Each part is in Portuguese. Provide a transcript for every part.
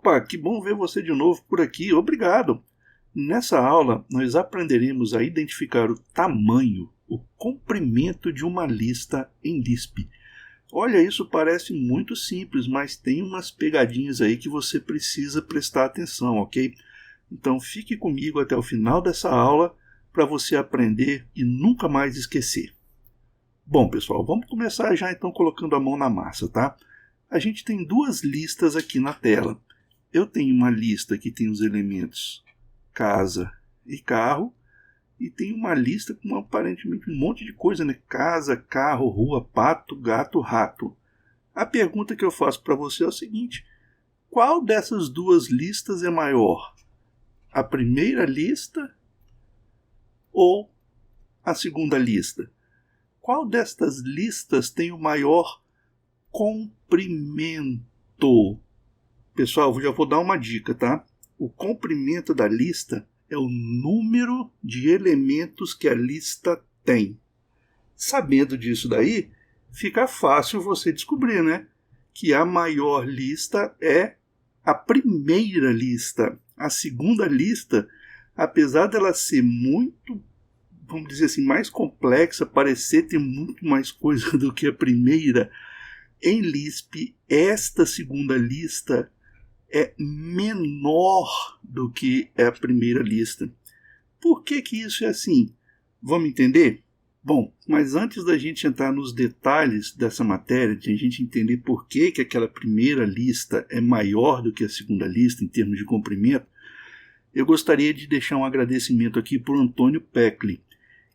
Opa, que bom ver você de novo por aqui, obrigado! Nessa aula, nós aprenderemos a identificar o tamanho, o comprimento de uma lista em Lisp. Olha, isso parece muito simples, mas tem umas pegadinhas aí que você precisa prestar atenção, ok? Então fique comigo até o final dessa aula para você aprender e nunca mais esquecer. Bom, pessoal, vamos começar já então colocando a mão na massa, tá? A gente tem duas listas aqui na tela. Eu tenho uma lista que tem os elementos casa e carro, e tem uma lista com aparentemente um monte de coisa, né? Casa, carro, rua, pato, gato, rato. A pergunta que eu faço para você é o seguinte: qual dessas duas listas é maior? A primeira lista ou a segunda lista? Qual destas listas tem o maior comprimento? Pessoal, eu já vou dar uma dica, tá? O comprimento da lista é o número de elementos que a lista tem. Sabendo disso daí, fica fácil você descobrir, né? Que a maior lista é a primeira lista. A segunda lista, apesar dela ser muito, vamos dizer assim, mais complexa, parecer ter muito mais coisa do que a primeira, em Lisp, esta segunda lista é menor do que a primeira lista. Por que isso é assim? Vamos entender? Bom, mas antes da gente entrar nos detalhes dessa matéria, de a gente entender por que aquela primeira lista é maior do que a segunda lista em termos de comprimento, eu gostaria de deixar um agradecimento aqui para o Antônio Peckley,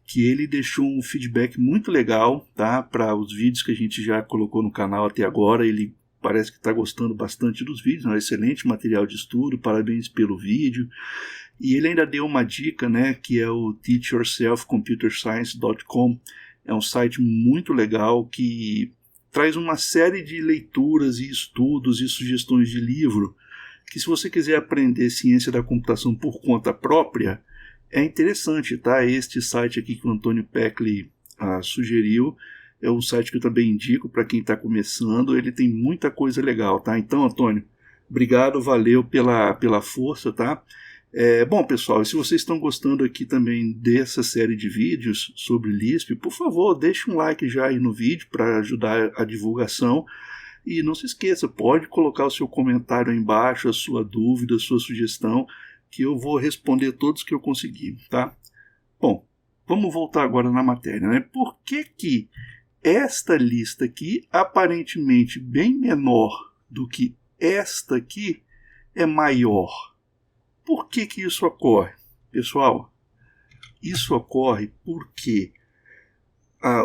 que ele deixou um feedback muito legal, tá, para os vídeos que a gente já colocou no canal até agora. Ele parece que está gostando bastante dos vídeos, é um excelente material de estudo, parabéns pelo vídeo. E ele ainda deu uma dica, né, que é o teachyourselfcomputerscience.com. É um site muito legal que traz uma série de leituras e estudos e sugestões de livro, que se você quiser aprender ciência da computação por conta própria, é interessante, tá? Este site aqui que o Antônio Peckley sugeriu é um site que eu também indico para quem está começando. Ele tem muita coisa legal, tá? Então, Antônio, obrigado, valeu pela força, tá? Bom, pessoal, e se vocês estão gostando aqui também dessa série de vídeos sobre Lisp, por favor, deixe um like já aí no vídeo para ajudar a divulgação. E não se esqueça, pode colocar o seu comentário aí embaixo, a sua dúvida, a sua sugestão, que eu vou responder todos que eu conseguir, tá? Bom, vamos voltar agora na matéria, né? Por que esta lista aqui, aparentemente bem menor do que esta aqui, é maior? Por que isso ocorre? Pessoal, isso ocorre porque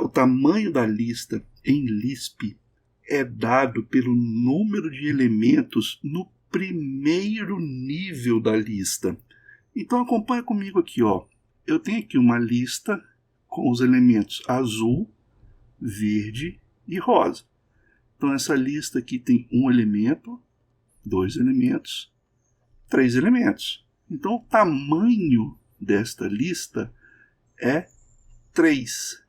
o tamanho da lista em Lisp é dado pelo número de elementos no primeiro nível da lista. Então acompanha comigo aqui, ó. Eu tenho aqui uma lista com os elementos azul, verde e rosa. Então essa lista aqui tem um elemento, dois elementos, três elementos. Então o tamanho desta lista é 3.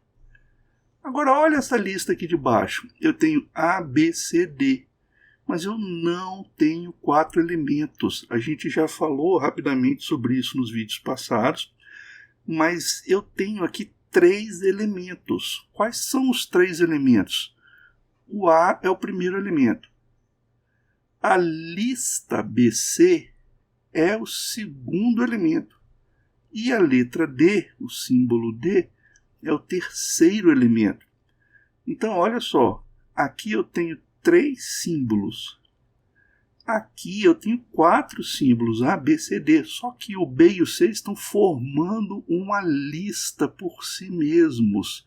Agora olha essa lista aqui de baixo. Eu tenho A, B, C, D. Mas eu não tenho 4 elementos. A gente já falou rapidamente sobre isso nos vídeos passados. Mas eu tenho aqui 3 elementos. Quais são os 3 elementos? O A é o primeiro elemento. A lista BC é o segundo elemento. E a letra D, o símbolo D, é o terceiro elemento. Então, olha só. Aqui eu tenho 3 símbolos. Aqui eu tenho 4 símbolos, A, B, C, D. Só que o B e o C estão formando uma lista por si mesmos.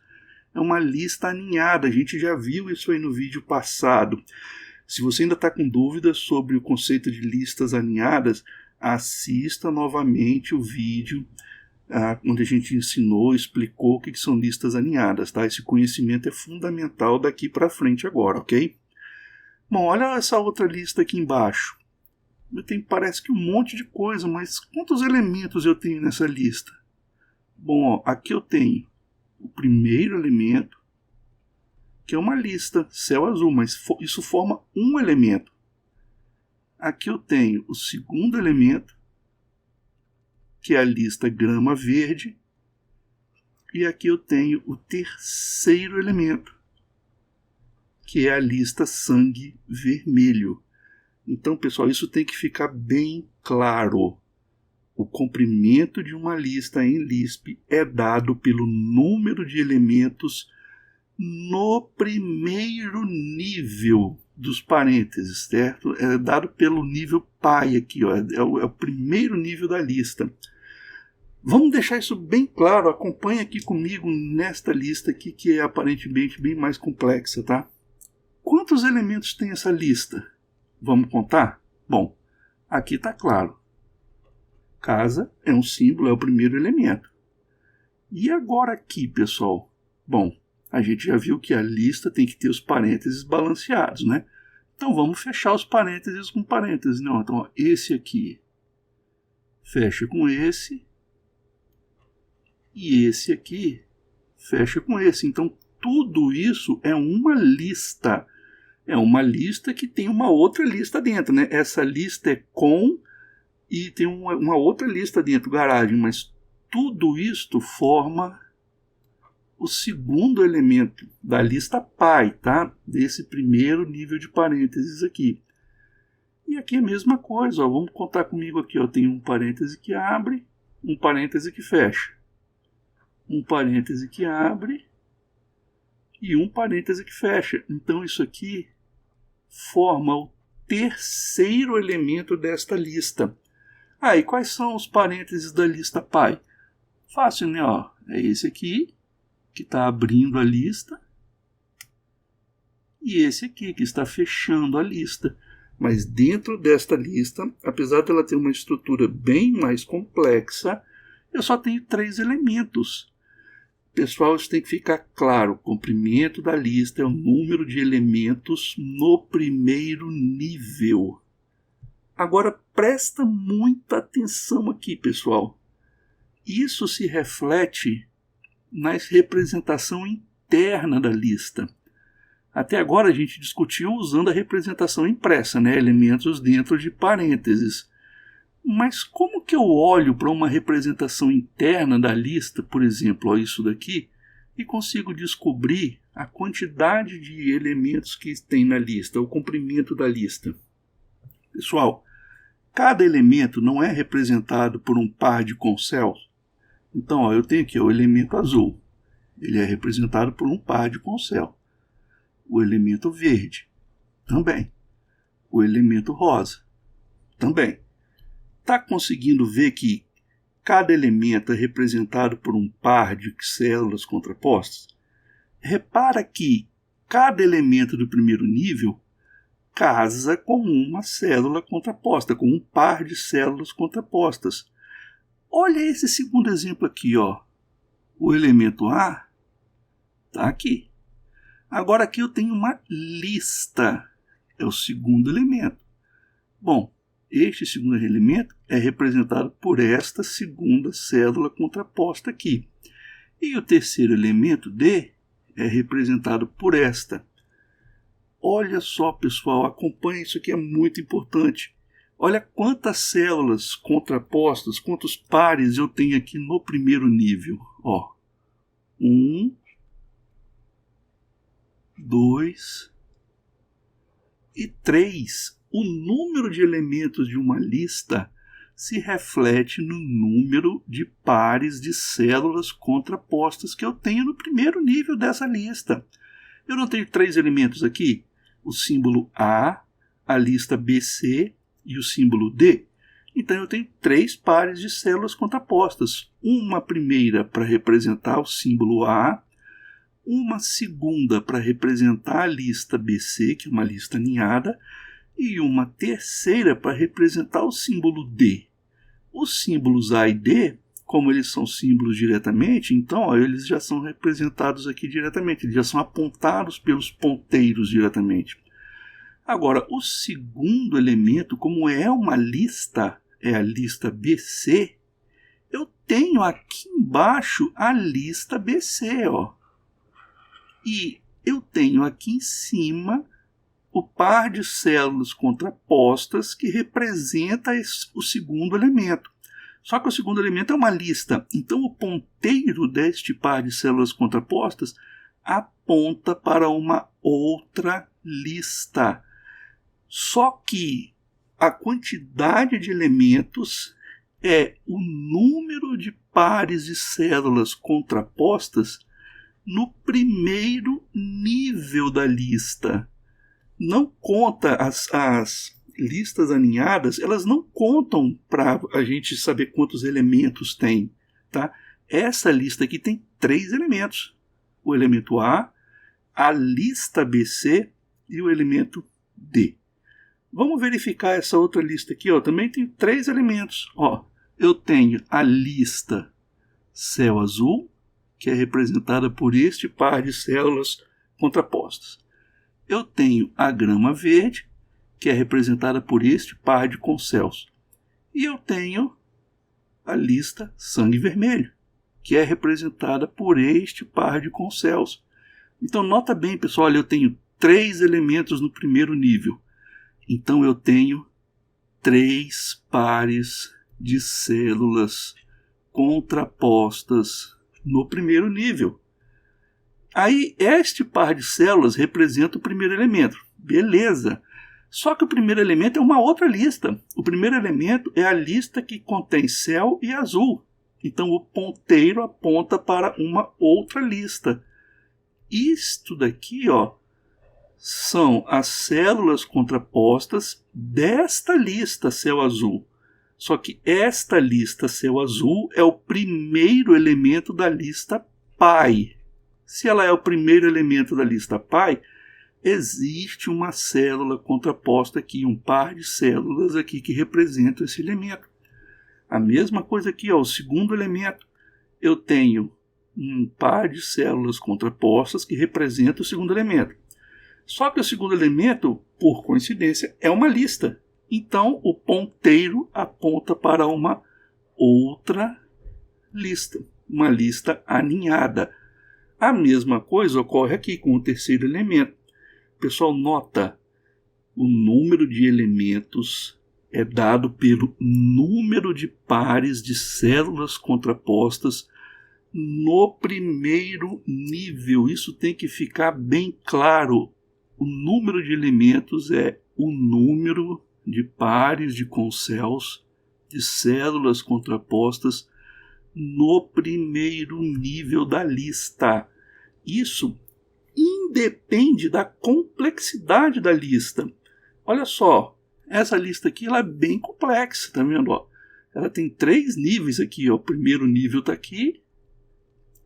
É uma lista aninhada. A gente já viu isso aí no vídeo passado. Se você ainda está com dúvidas sobre o conceito de listas aninhadas, assista novamente o vídeo onde a gente ensinou, explicou o que são listas aninhadas. Tá? Esse conhecimento é fundamental daqui para frente agora, ok? Bom, olha essa outra lista aqui embaixo. Parece que um monte de coisa, mas quantos elementos eu tenho nessa lista? Bom, ó, aqui eu tenho o primeiro elemento, que é uma lista, céu azul, mas isso forma um elemento. aqui eu tenho o segundo elemento, que é a lista grama verde, e aqui eu tenho o terceiro elemento, que é a lista sangue vermelho. Então, pessoal, isso tem que ficar bem claro. O comprimento de uma lista em Lisp é dado pelo número de elementos no primeiro nível dos parênteses, certo? É dado pelo nível pi aqui, ó, é o primeiro nível da lista. Vamos deixar isso bem claro, acompanhe aqui comigo nesta lista aqui, que é aparentemente bem mais complexa, tá? Quantos elementos tem essa lista? Vamos contar? Bom, aqui está claro. Casa é um símbolo, é o primeiro elemento. E agora aqui, pessoal? Bom, a gente já viu que a lista tem que ter os parênteses balanceados, né? Então vamos fechar os parênteses com parênteses. Não, então, ó, esse aqui fecha com esse. E esse aqui fecha com esse. Então tudo isso é uma lista. É uma lista que tem uma outra lista dentro, né? Essa lista é com e tem uma outra lista dentro, garagem, mas tudo isto forma o segundo elemento da lista pi, tá? Desse primeiro nível de parênteses aqui. E aqui é a mesma coisa, ó. Vamos contar comigo aqui, ó. Tem um parêntese que abre, um parêntese que fecha. Um parêntese que abre e um parêntese que fecha. Então isso aqui forma o terceiro elemento desta lista. E quais são os parênteses da lista pi? Fácil, né? Ó, é esse aqui, que está abrindo a lista, e esse aqui, que está fechando a lista. Mas dentro desta lista, apesar dela ter uma estrutura bem mais complexa, eu só tenho 3 elementos. Pessoal, isso tem que ficar claro. O comprimento da lista é o número de elementos no primeiro nível. Agora, presta muita atenção aqui, pessoal. Isso se reflete na representação interna da lista. Até agora a gente discutiu usando a representação impressa, né? Elementos dentro de parênteses. Mas como que eu olho para uma representação interna da lista, por exemplo, ó, isso daqui, e consigo descobrir a quantidade de elementos que tem na lista, o comprimento da lista? Pessoal, cada elemento não é representado por um par de concells. Então, ó, eu tenho aqui ó, o elemento azul. Ele é representado por um par de concel. O elemento verde, também. O elemento rosa, também. Está conseguindo ver que cada elemento é representado por um par de células contrapostas? Repara que cada elemento do primeiro nível casa com uma célula contraposta, com um par de células contrapostas. Olha esse segundo exemplo aqui, ó. O elemento A está aqui. Agora aqui eu tenho uma lista, é o segundo elemento. Bom, este segundo elemento é representado por esta segunda célula contraposta aqui. E o terceiro elemento, D, é representado por esta. Olha só, pessoal, acompanhe, isso aqui é muito importante. Olha quantas células contrapostas, quantos pares eu tenho aqui no primeiro nível. Ó, 1, 2 e 3. O número de elementos de uma lista se reflete no número de pares de células contrapostas que eu tenho no primeiro nível dessa lista. Eu não tenho 3 elementos aqui? O símbolo A, a lista BC e o símbolo D. Então eu tenho 3 pares de células contrapostas. Uma primeira para representar o símbolo A, uma segunda para representar a lista BC, que é uma lista aninhada, e uma terceira para representar o símbolo D. Os símbolos A e D, como eles são símbolos diretamente, então ó, eles já são representados aqui diretamente, eles já são apontados pelos ponteiros diretamente. Agora, o segundo elemento, como é uma lista, é a lista BC, eu tenho aqui embaixo a lista BC, ó. E eu tenho aqui em cima o par de células contrapostas que representa o segundo elemento. Só que o segundo elemento é uma lista, então o ponteiro deste par de células contrapostas aponta para uma outra lista. Só que a quantidade de elementos é o número de pares de células contrapostas no primeiro nível da lista. Não conta as listas aninhadas, elas não contam para a gente saber quantos elementos tem, tá? Essa lista aqui tem 3 elementos. O elemento A, a lista BC e o elemento D. Vamos verificar essa outra lista aqui, ó. Também tem 3 elementos. Ó, eu tenho a lista céu azul, que é representada por este par de células contrapostas. Eu tenho a grama verde, que é representada por este par de concéus. E eu tenho a lista sangue vermelho, que é representada por este par de concéus. Então, nota bem, pessoal, olha, eu tenho 3 elementos no primeiro nível. Então, eu tenho 3 pares de células contrapostas no primeiro nível. Aí, este par de células representa o primeiro elemento. Beleza. Só que o primeiro elemento é uma outra lista. O primeiro elemento é a lista que contém céu e azul. Então, o ponteiro aponta para uma outra lista. Isto daqui, ó, são as células contrapostas desta lista céu azul. Só que esta lista céu azul é o primeiro elemento da lista pai. Se ela é o primeiro elemento da lista pai, existe uma célula contraposta aqui, um par de células aqui que representam esse elemento. A mesma coisa aqui, ó, o segundo elemento. Eu tenho um par de células contrapostas que representa o segundo elemento. Só que o segundo elemento, por coincidência, é uma lista. Então, o ponteiro aponta para uma outra lista, uma lista aninhada. A mesma coisa ocorre aqui com o terceiro elemento. Pessoal, nota, o número de elementos é dado pelo número de pares de células contrapostas no primeiro nível. Isso tem que ficar bem claro. O número de elementos é o número de pares de concéus de células contrapostas no primeiro nível da lista. Isso independe da complexidade da lista. Olha só, essa lista aqui ela é bem complexa, tá vendo? Ó? Ela tem 3 níveis aqui. Ó. O primeiro nível está aqui,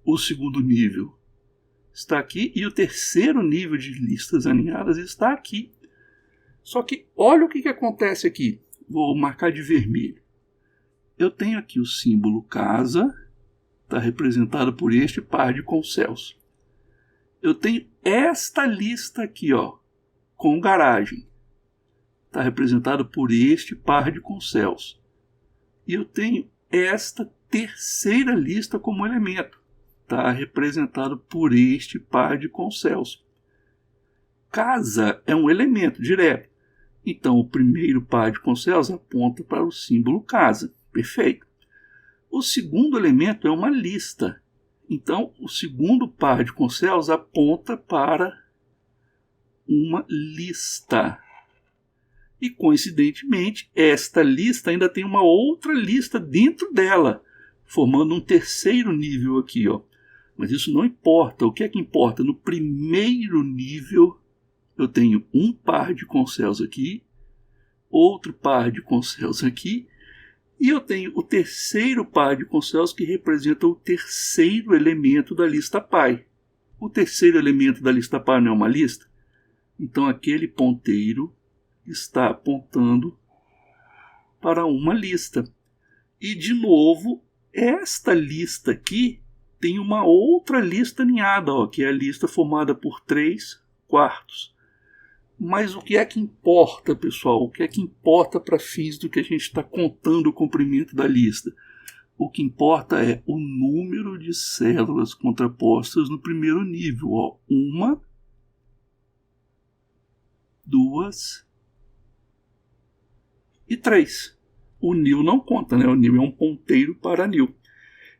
o segundo nível está aqui e o terceiro nível de listas aninhadas está aqui. Só que olha o que acontece aqui. Vou marcar de vermelho. Eu tenho aqui o símbolo casa, está representado por este par de concéus. Eu tenho esta lista aqui, ó, com garagem. Está representado por este par de concéus. E eu tenho esta terceira lista como elemento. Está representado por este par de concéus. Casa é um elemento direto. Então, o primeiro par de concéus aponta para o símbolo casa. Perfeito. O segundo elemento é uma lista. Então, o segundo par de concéus aponta para uma lista. E, coincidentemente, esta lista ainda tem uma outra lista dentro dela, formando um terceiro nível aqui, ó. Mas isso não importa. O que é que importa? No primeiro nível, eu tenho um par de concéus aqui, outro par de concéus aqui, e eu tenho o terceiro par de concéus que representa o terceiro elemento da lista pai. O terceiro elemento da lista pai não é uma lista? Então aquele ponteiro está apontando para uma lista. E de novo, esta lista aqui tem uma outra lista aninhada, ó, que é a lista formada por 3 quartos. Mas o que é que importa, pessoal? O que é que importa para fins do que a gente está contando o comprimento da lista? O que importa é o número de células contrapostas no primeiro nível. Ó. 1, 2 e 3. O nil não conta, né? O nil é um ponteiro para nil.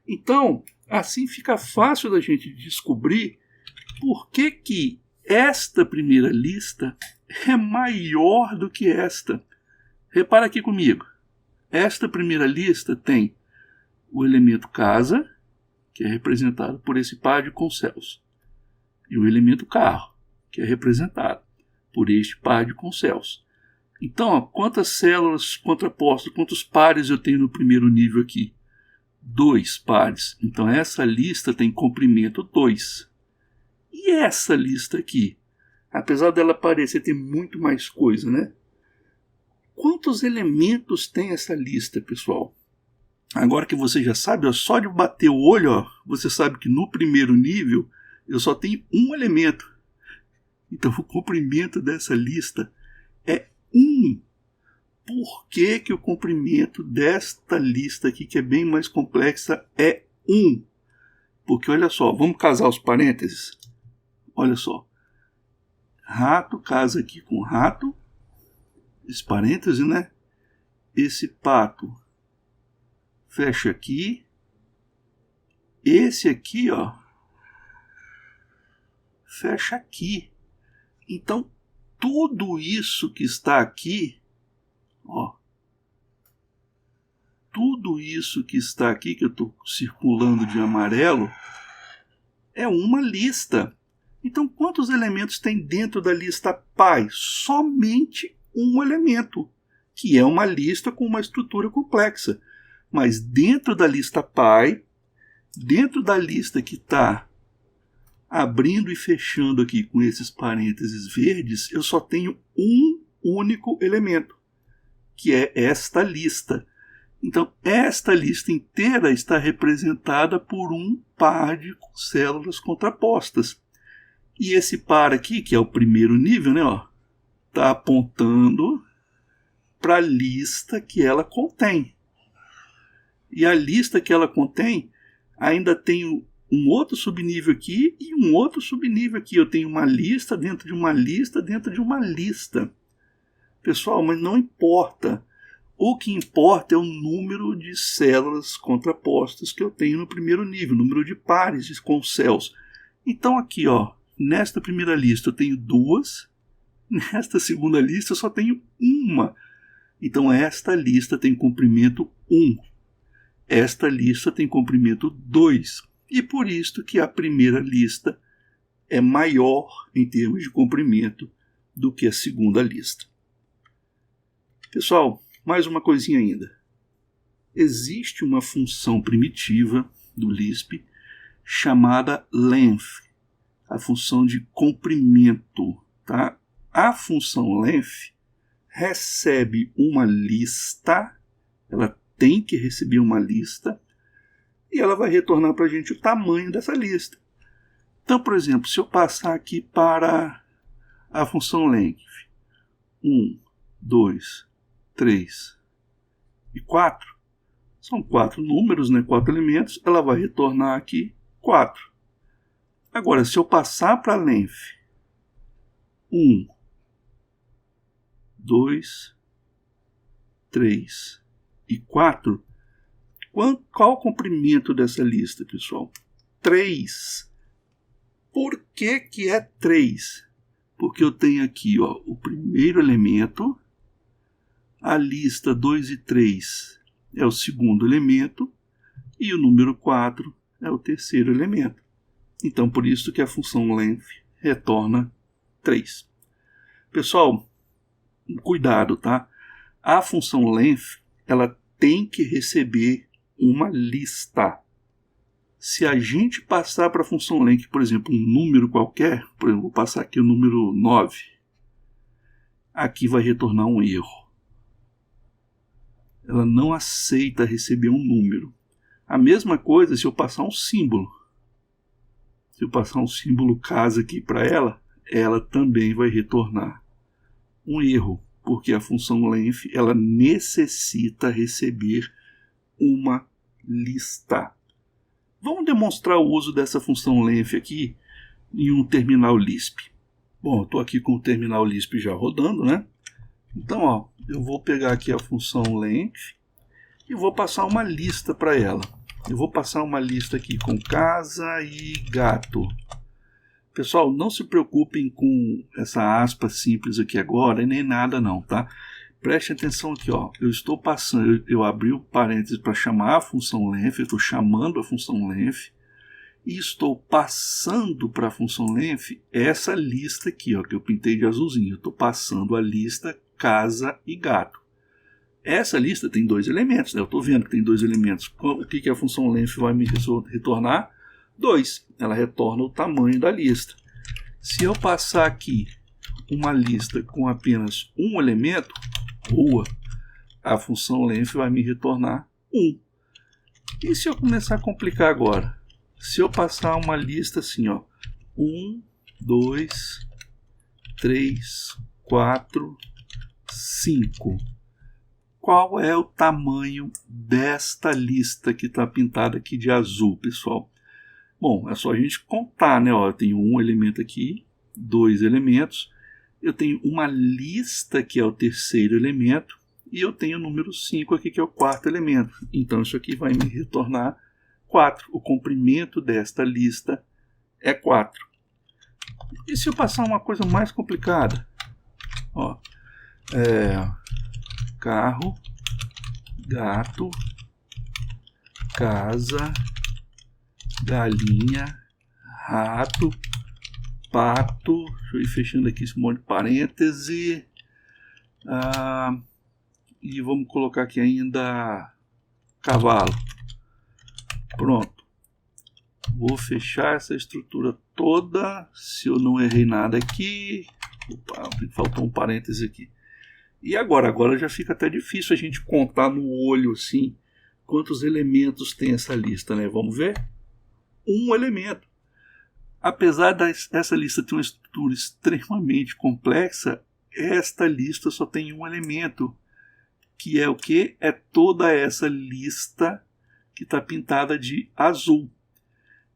Então, assim fica fácil da gente descobrir por que esta primeira lista é maior do que esta. Repara aqui comigo. Esta primeira lista tem o elemento casa, que é representado por esse par de concelsos, e o elemento carro, que é representado por este par de concelsos. Então, ó, quantas células contrapostas, quantos pares eu tenho no primeiro nível aqui? 2 pares. Então, essa lista tem comprimento 2. E essa lista aqui? Apesar dela parecer ter muito mais coisa, né? Quantos elementos tem essa lista, pessoal? Agora que você já sabe, ó, só de bater o olho, ó, você sabe que no primeiro nível eu só tenho um elemento. Então o comprimento dessa lista é 1. Por que o comprimento desta lista aqui, que é bem mais complexa, é 1? Porque olha só, vamos casar os parênteses? Olha só. Rato casa aqui com rato. Esse parêntese, né? Esse pato fecha aqui. Esse aqui, ó, fecha aqui. Então, tudo isso que está aqui, ó, tudo isso que está aqui, que eu estou circulando de amarelo, é uma lista. Então, quantos elementos tem dentro da lista pai? Somente um elemento, que é uma lista com uma estrutura complexa. Mas dentro da lista pai, dentro da lista que está abrindo e fechando aqui com esses parênteses verdes, eu só tenho um único elemento, que é esta lista. Então, esta lista inteira está representada por um par de células contrapostas. E esse par aqui, que é o primeiro nível, né, ó, está apontando para a lista que ela contém. E a lista que ela contém ainda tem um outro subnível aqui e um outro subnível aqui. Eu tenho uma lista dentro de uma lista dentro de uma lista. Pessoal, mas não importa. O que importa é o número de células contrapostas que eu tenho no primeiro nível, o número de pares com céus. Então aqui, ó, nesta primeira lista eu tenho 2, nesta segunda lista eu só tenho 1. Então esta lista tem comprimento 1. Esta lista tem comprimento 2. E por isso que a primeira lista é maior em termos de comprimento do que a segunda lista. Pessoal, mais uma coisinha ainda. Existe uma função primitiva do Lisp chamada length, a função de comprimento. Tá? A função length recebe uma lista, ela tem que receber uma lista, e ela vai retornar para a gente o tamanho dessa lista. Então, por exemplo, se eu passar aqui para a função length, 1, 2, 3 e 4, são 4 números, né, 4 elementos, ela vai retornar aqui 4. Agora, se eu passar para a length, 1, 2, 3 e 4, qual o comprimento dessa lista, pessoal? 3. Por que é 3? Porque eu tenho aqui, ó, o primeiro elemento, a lista 2 e 3 é o segundo elemento e o número 4 é o terceiro elemento. Então, por isso que a função length retorna 3. Pessoal, cuidado, tá? A função length, ela tem que receber uma lista. Se a gente passar para a função length, por exemplo, um número qualquer, por exemplo, vou passar aqui o número 9, aqui vai retornar um erro. Ela não aceita receber um número. A mesma coisa se eu passar um símbolo. Se eu passar um símbolo casa aqui para ela, ela também vai retornar um erro, porque a função length ela necessita receber uma lista. Vamos demonstrar o uso dessa função length aqui em um terminal Lisp. Bom, eu estou aqui com o terminal Lisp já rodando, né? Então, ó, eu vou pegar aqui a função length e vou passar uma lista para ela. Eu vou passar uma lista aqui com casa e gato. Pessoal, não se preocupem com essa aspa simples aqui agora e nem nada não, tá? Preste atenção aqui, ó. Eu estou passando, eu abri o parênteses para chamar a função length, eu estou chamando a função length e estou passando para a função length essa lista aqui, ó, que eu pintei de azulzinho. Eu estou passando a lista casa e gato. Essa lista tem 2 elementos, né? Eu estou vendo que tem 2 elementos. O que a função length vai me retornar? 2. Ela retorna o tamanho da lista. Se eu passar aqui uma lista com apenas um elemento, boa, a função length vai me retornar 1. E se eu começar a complicar agora? Se eu passar uma lista assim, ó, 1, 2, 3, 4, 5. Qual é o tamanho desta lista que está pintada aqui de azul, pessoal? Bom, é só a gente contar, né? Ó, eu tenho um elemento aqui, 2 elementos, eu tenho uma lista que é o terceiro elemento e eu tenho o número 5 aqui que é o quarto elemento. Então isso aqui vai me retornar 4. O comprimento desta lista é 4. E se eu passar uma coisa mais complicada? Ó, carro, gato, casa, galinha, rato, pato, deixa eu ir fechando aqui esse monte de parêntese, e vamos colocar aqui ainda cavalo. Pronto. Vou fechar essa estrutura toda, se eu não errei nada aqui. Opa, faltou um parêntese aqui. E agora já fica até difícil a gente contar no olho assim quantos elementos tem essa lista, né? Vamos ver? Um elemento. Apesar dessa lista ter uma estrutura extremamente complexa, esta lista só tem um elemento, que é o que? É toda essa lista que está pintada de azul.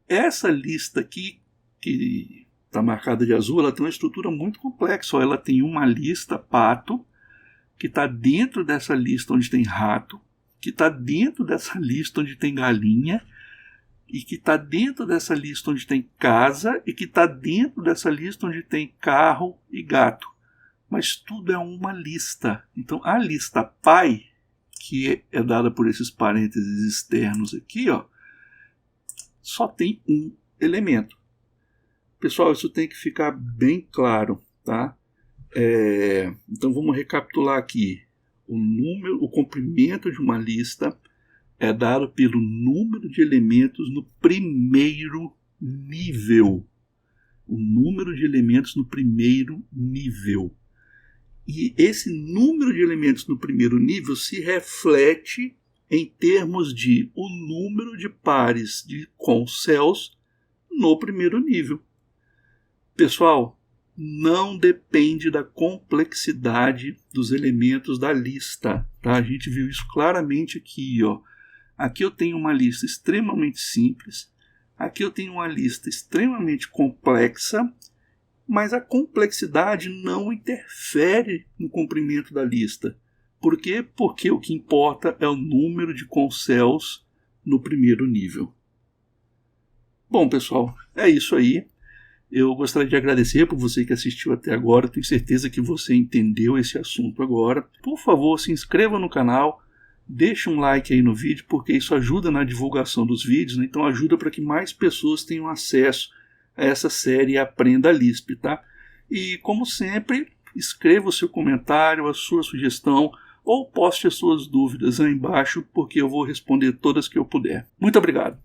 Essa lista aqui, que está marcada de azul, ela tem uma estrutura muito complexa. Ela tem uma lista pato, que está dentro dessa lista onde tem rato, que está dentro dessa lista onde tem galinha, e que está dentro dessa lista onde tem casa, e que está dentro dessa lista onde tem carro e gato. Mas tudo é uma lista. Então a lista pai, que é dada por esses parênteses externos aqui, ó, só tem um elemento. Pessoal, isso tem que ficar bem claro, tá? Então vamos recapitular aqui. O comprimento de uma lista é dado pelo número de elementos no primeiro nível. O número de elementos no primeiro nível. E esse número de elementos no primeiro nível se reflete em termos de o número de pares com céus no primeiro nível. Pessoal, não depende da complexidade dos elementos da lista, tá? A gente viu isso claramente aqui, ó. Aqui eu tenho uma lista extremamente simples, aqui eu tenho uma lista extremamente complexa, mas a complexidade não interfere no comprimento da lista. Por quê? Porque o que importa é o número de concells no primeiro nível. Bom, pessoal, é isso aí. Eu gostaria de agradecer por você que assistiu até agora. Tenho certeza que você entendeu esse assunto agora. Por favor, se inscreva no canal, deixe um like aí no vídeo, porque isso ajuda na divulgação dos vídeos, né? Então ajuda para que mais pessoas tenham acesso a essa série Aprenda Lisp, tá? E como sempre, escreva o seu comentário, a sua sugestão, ou poste as suas dúvidas aí embaixo, porque eu vou responder todas que eu puder. Muito obrigado!